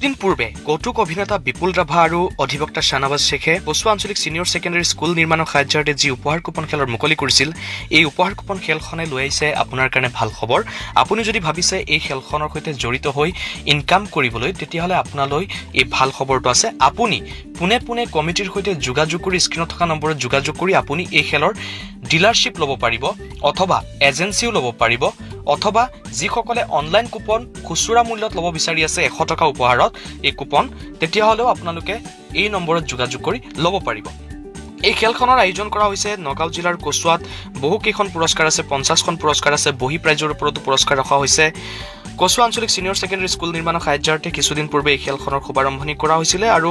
কিছুদিন পূৰ্বে কৌতুক অভিনেতা বিপুল ৰাভা আৰু অধিবক্তা শাহনৱাজ শেখে কচুৱা আঞ্চলিক ছিনিয়ৰ ছেকেণ্ডাৰী স্কুল নিৰ্মাণৰ সাহায্যাৰ্থে যি উপহাৰ কুপন খেলৰ মুকলি কৰিছিল এই উপহাৰ কুপন খেলখনে লৈ আহিছে আপোনাৰ কাৰণে ভাল খবৰ। আপুনি যদি ভাবিছে এই খেলখনৰ সৈতে জড়িত হৈ ইনকাম কৰিবলৈ তেতিয়াহ'লে আপোনালৈ এই ভাল খবৰটো আছে। আপুনি পুনে পুনে কমিটিৰ সৈতে যোগাযোগ কৰি স্ক্ৰীনত থকা নম্বৰত যোগাযোগ কৰি আপুনি এই খেলৰ ডিলাৰশ্বিপ ল'ব পাৰিব অথবা এজেন্সিও ল'ব পাৰিব অথবা যিসকলে অনলাইন কুপন খুচুৰা মূল্যত ল'ব বিচাৰি আছে 100 টকা উপহাৰত এই কুপন তেতিয়াহ'লেও আপোনালোকে এই নম্বৰত যোগাযোগ কৰি ল'ব পাৰিব। এই খেলখনৰ আয়োজন কৰা হৈছে নগাঁও জিলাৰ কচুৱাত বহুকেইখন পুৰস্কাৰ আছে, 50খন পুৰস্কাৰ আছে, বহি প্ৰাইজৰ ওপৰতো পুৰস্কাৰ ৰখা হৈছে। কচুৱা আঞ্চলিক ছিনিয়ৰ ছেকেণ্ডাৰী স্কুল নিৰ্মাণৰ সাহায্যাৰ্থে কিছুদিন পূৰ্বে এই খেলখনৰ শুভাৰম্ভণি কৰা হৈছিলে আৰু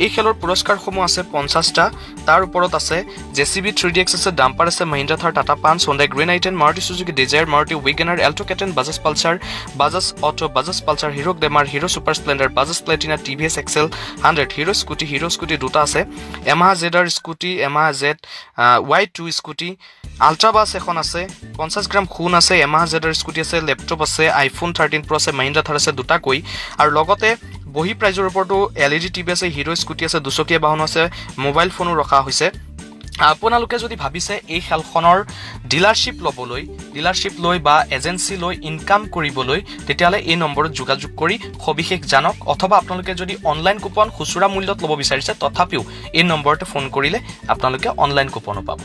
এই খেলৰ পুৰস্কাৰসমূহ আছে 50টা। তাৰ ওপৰত আছে JCB 3DX আছে, ডাম্পাৰ আছে, মাহিন্দাথাৰ, Tata Punch, Hyundai Grand i ten, Maruti Suzuki Dzire, Maruti WagonR, Alto K ten, Bajaj Pulsar, Bajaj auto, Bajaj Pulsar, Hero Glamour, Hero super Splendor, Bajaj Platina, TVS XL 100, Hero Scooty দুটা আছে, এমাহা জেডাৰ Scooty, Yamaha Z Y2 Scooty, আল্ট্ৰাবাছ এখন আছে, 50 gram সোণ আছে, এমাহা জেডাৰ স্কুটি আছে, লেপটপ আছে, iPhone 13 Pro আছে, মাহিন্দাথাৰ আছে দুটাকৈ আৰু লগতে বহি প্ৰাইজৰ ওপৰতো LED TV আছে, হিৰো স্কুটি আছে, দুচকীয়া বাহন আছে, মোবাইল ফোনো ৰখা হৈছে। আপোনালোকে যদি ভাবিছে এই খেলখনৰ ডিলাৰশ্বিপ লৈ বা এজেন্সি লৈ ইনকাম কৰিবলৈ তেতিয়াহ'লে এই নম্বৰত যোগাযোগ কৰি সবিশেষ জানক অথবা আপোনালোকে যদি অনলাইন কুপন খুচুৰা মূল্যত ল'ব বিচাৰিছে তথাপিও এই নম্বৰতে ফোন কৰিলে আপোনালোকে অনলাইন কুপনো পাব।